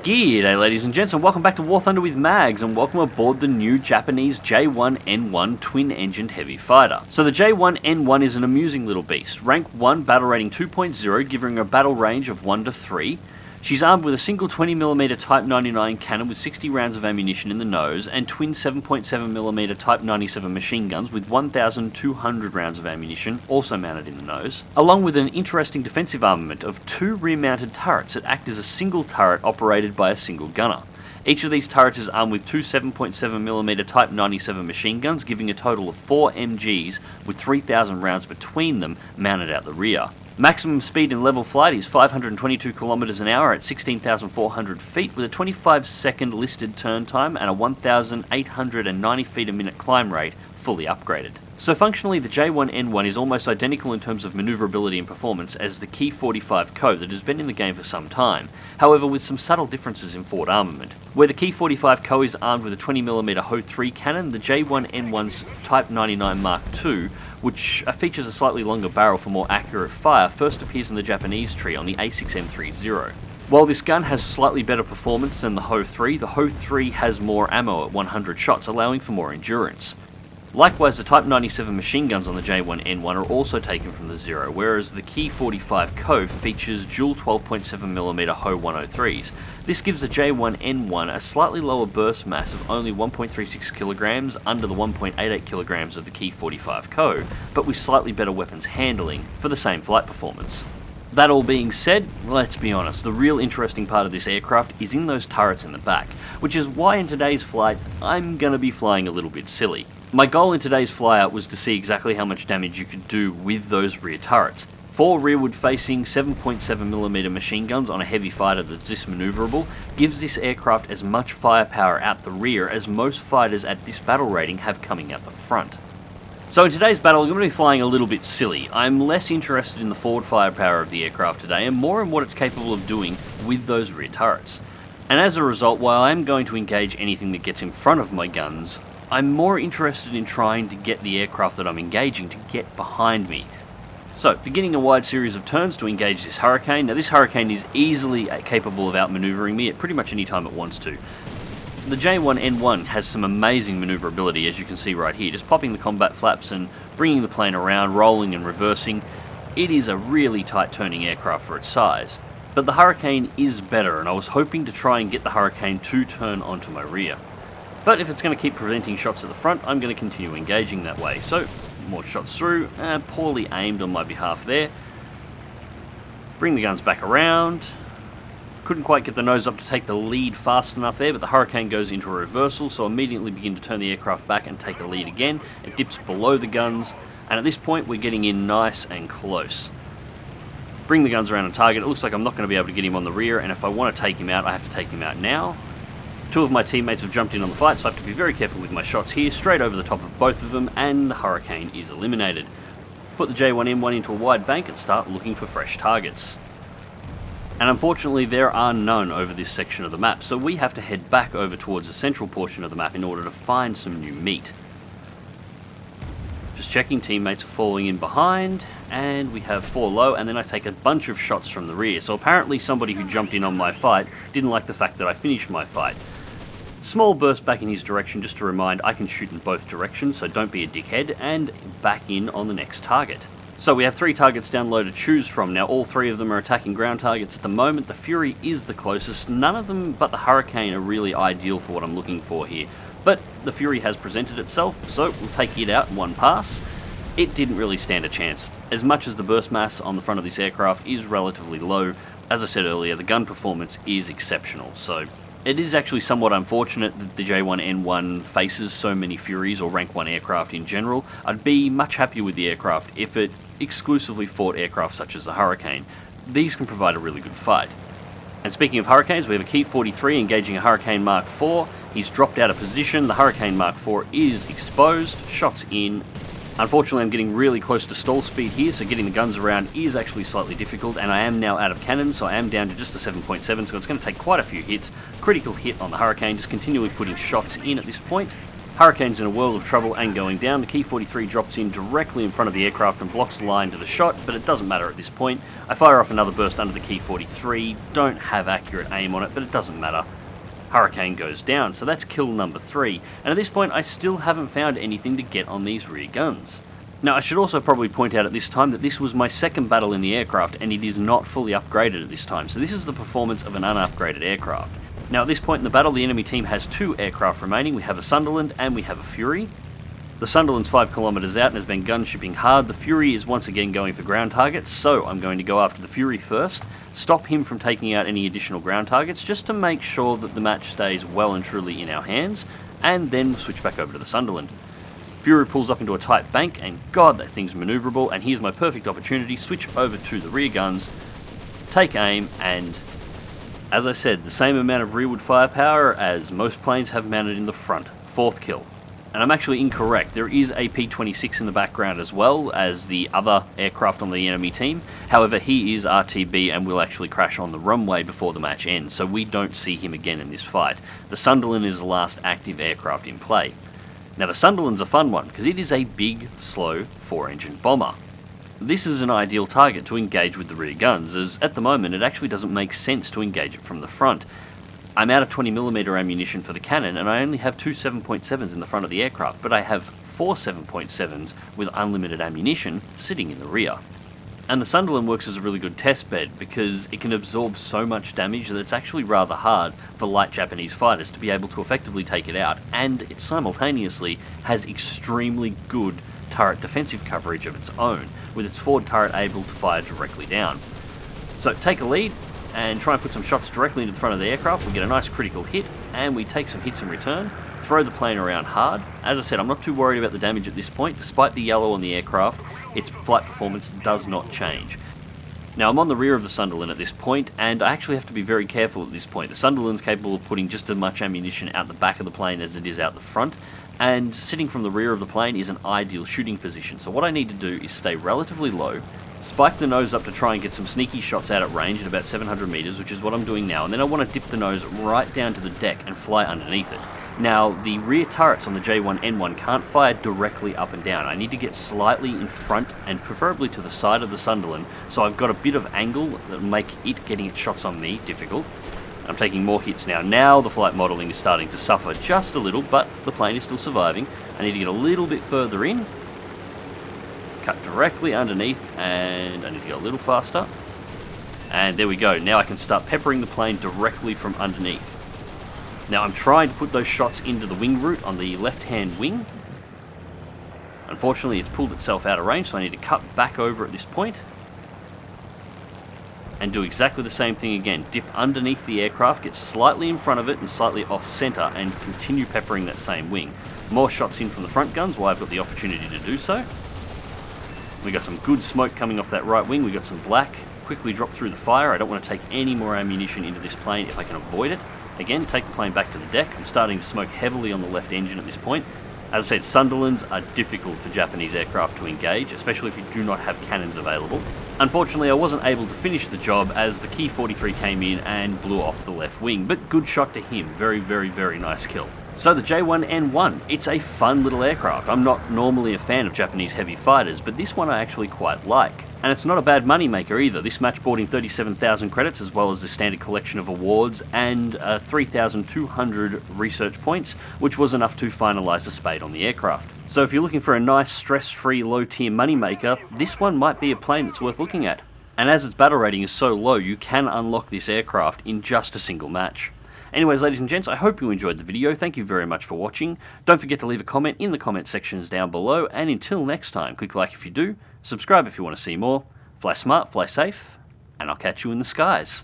G'day ladies and gents, and welcome back to War Thunder with Mags, and welcome aboard the new Japanese J1N1 twin-engined heavy fighter. So the J1N1 is an amusing little beast. Rank 1, battle rating 2.0, giving her a battle range of 1 to 3. She's armed with a single 20mm Type 99 cannon with 60 rounds of ammunition in the nose, and twin 7.7mm Type 97 machine guns with 1,200 rounds of ammunition, also mounted in the nose, along with an interesting defensive armament of 2 rear-mounted turrets that act as a single turret operated by a single gunner. Each of these turrets is armed with 2 7.7mm Type 97 machine guns, giving a total of 4 MGs with 3,000 rounds between them mounted out the rear. Maximum speed in level flight is 522 km an hour at 16,400 feet with a 25-second listed turn time and a 1,890 feet a minute climb rate, fully upgraded. So functionally, the J1N1 is almost identical in terms of maneuverability and performance as the Key 45 Co that has been in the game for some time, however with some subtle differences in forward armament. Where the Key 45 Co is armed with a 20mm HO3 cannon, the J1N1's Type 99 Mark II, which features a slightly longer barrel for more accurate fire, first appears in the Japanese tree on the A6M30. While this gun has slightly better performance than the HO3, the HO3 has more ammo at 100 shots, allowing for more endurance. Likewise, the Type 97 machine guns on the J1N1 are also taken from the Zero, whereas the Key 45 Co features dual 12.7mm HO103s. This gives the J1N1 a slightly lower burst mass of only 1.36 kilograms, under the 1.88 kilograms of the Key 45 Co, but with slightly better weapons handling for the same flight performance. That all being said, let's be honest, the real interesting part of this aircraft is in those turrets in the back, which is why in today's flight I'm going to be flying a little bit silly. My goal in today's flyout was to see exactly how much damage you could do with those rear turrets. 4 rearward-facing 7.7mm machine guns on a heavy fighter that's this manoeuvrable gives this aircraft as much firepower out the rear as most fighters at this battle rating have coming out the front. So in today's battle I'm going to be flying a little bit silly. I'm less interested in the forward firepower of the aircraft today and more in what it's capable of doing with those rear turrets. And as a result, while I'm going to engage anything that gets in front of my guns, I'm more interested in trying to get the aircraft that I'm engaging to get behind me. So, beginning a wide series of turns to engage this Hurricane. Now this Hurricane is easily capable of outmaneuvering me at pretty much any time it wants to. The J1N1 has some amazing maneuverability, as you can see right here, just popping the combat flaps and bringing the plane around, rolling and reversing. It is a really tight turning aircraft for its size. But the Hurricane is better, and I was hoping to try and get the Hurricane to turn onto my rear. But if it's going to keep preventing shots at the front, I'm going to continue engaging that way. So, more shots through, poorly aimed on my behalf there. Bring the guns back around. Couldn't quite get the nose up to take the lead fast enough there, but the Hurricane goes into a reversal, so immediately begin to turn the aircraft back and take a lead again. It dips below the guns, and at this point we're getting in nice and close. Bring the guns around on target. It looks like I'm not going to be able to get him on the rear, and if I want to take him out, I have to take him out now. 2 of my teammates have jumped in on the fight, so I have to be very careful with my shots here, straight over the top of both of them, and the Hurricane is eliminated. Put the J1N1 into a wide bank and start looking for fresh targets. And unfortunately there are none over this section of the map, so we have to head back over towards the central portion of the map in order to find some new meat. Just checking, teammates are falling in behind, and we have 4 low, and then I take a bunch of shots from the rear, so apparently somebody who jumped in on my fight didn't like the fact that I finished my fight. Small burst back in his direction just to remind I can shoot in both directions, so don't be a dickhead, and back in on the next target. So we have 3 targets down low to choose from. Now all 3 of them are attacking ground targets at the moment. The Fury is the closest. None of them but the Hurricane are really ideal for what I'm looking for here. But the Fury has presented itself, so we'll take it out in one pass. It didn't really stand a chance. As much as the burst mass on the front of this aircraft is relatively low, as I said earlier, the gun performance is exceptional. So it is actually somewhat unfortunate that the J1N1 faces so many Furies or rank 1 aircraft in general. I'd be much happier with the aircraft if it exclusively fought aircraft such as the Hurricane. These can provide a really good fight. And speaking of Hurricanes, we have a Key 43 engaging a Hurricane Mark IV. He's dropped out of position. The Hurricane Mark IV is exposed. Shots in. Unfortunately, I'm getting really close to stall speed here, so getting the guns around is actually slightly difficult, and I am now out of cannons, so I am down to just a 7.7, so it's going to take quite a few hits. Critical hit on the Hurricane, just continually putting shots in at this point. Hurricane's in a world of trouble and going down. The Key 43 drops in directly in front of the aircraft and blocks the line to the shot, but it doesn't matter at this point. I fire off another burst under the Key 43, don't have accurate aim on it, but it doesn't matter. Hurricane goes down, so that's kill number 3, and at this point I still haven't found anything to get on these rear guns. Now I should also probably point out at this time that this was my second battle in the aircraft, and it is not fully upgraded at this time, so this is the performance of an unupgraded aircraft. Now at this point in the battle, the enemy team has 2 aircraft remaining. We have a Sunderland and we have a Fury. The Sunderland's 5 kilometers out and has been gun-shipping hard. The Fury is once again going for ground targets, so I'm going to go after the Fury first, stop him from taking out any additional ground targets, just to make sure that the match stays well and truly in our hands, and then switch back over to the Sunderland. Fury pulls up into a tight bank, and god, that thing's manoeuvrable, and here's my perfect opportunity. Switch over to the rear guns, take aim, and as I said, the same amount of rearward firepower as most planes have mounted in the front. 4th kill. And I'm actually incorrect. There is a P-26 in the background as well as the other aircraft on the enemy team. However, he is RTB and will actually crash on the runway before the match ends, so we don't see him again in this fight. The Sunderland is the last active aircraft in play. Now the Sunderland's a fun one, because it is a big, slow, 4-engine bomber. This is an ideal target to engage with the rear guns, as at the moment it actually doesn't make sense to engage it from the front. I'm out of 20mm ammunition for the cannon, and I only have 2 7.7s in the front of the aircraft, but I have 4 7.7s with unlimited ammunition sitting in the rear. And the Sunderland works as a really good test bed because it can absorb so much damage that it's actually rather hard for light Japanese fighters to be able to effectively take it out, and it simultaneously has extremely good turret defensive coverage of its own, with its forward turret able to fire directly down. So take a lead and try and put some shots directly into the front of the aircraft. We get a nice critical hit, and we take some hits in return, throw the plane around hard. As I said, I'm not too worried about the damage at this point. Despite the yellow on the aircraft, its flight performance does not change. Now I'm on the rear of the Sunderland at this point, and I actually have to be very careful at this point. The Sunderland's capable of putting just as much ammunition out the back of the plane as it is out the front, and sitting from the rear of the plane is an ideal shooting position. So what I need to do is stay relatively low, spike the nose up to try and get some sneaky shots out at range at about 700 meters, which is what I'm doing now, and then I want to dip the nose right down to the deck and fly underneath it. Now, the rear turrets on the J1N1 can't fire directly up and down. I need to get slightly in front and preferably to the side of the Sunderland, so I've got a bit of angle that will make it getting its shots on me difficult. I'm taking more hits now. Now the flight modelling is starting to suffer just a little, but the plane is still surviving. I need to get a little bit further in, cut directly underneath, and I need to go a little faster. And there we go. Now I can start peppering the plane directly from underneath. Now I'm trying to put those shots into the wing root on the left-hand wing. Unfortunately, it's pulled itself out of range, so I need to cut back over at this point and do exactly the same thing again. Dip underneath the aircraft, get slightly in front of it and slightly off-center, and continue peppering that same wing. More shots in from the front guns while I've got the opportunity to do so. We got some good smoke coming off that right wing. We got some black. Quickly drop through the fire. I don't want to take any more ammunition into this plane if I can avoid it. Again, take the plane back to the deck. I'm starting to smoke heavily on the left engine at this point. As I said, Sunderlands are difficult for Japanese aircraft to engage, especially if you do not have cannons available. Unfortunately, I wasn't able to finish the job as the Key 43 came in and blew off the left wing, but good shot to him. Very, very, very nice kill. So the J1N1, it's a fun little aircraft. I'm not normally a fan of Japanese heavy fighters, but this one I actually quite like. And it's not a bad moneymaker either. This match brought in 37,000 credits, as well as the standard collection of awards, and 3,200 research points, which was enough to finalise the spade on the aircraft. So if you're looking for a nice, stress-free, low-tier moneymaker, this one might be a plane that's worth looking at. And as its battle rating is so low, you can unlock this aircraft in just a single match. Anyways, ladies and gents, I hope you enjoyed the video. Thank you very much for watching. Don't forget to leave a comment in the comment sections down below, and until next time, click like if you do, subscribe if you want to see more, fly smart, fly safe, and I'll catch you in the skies.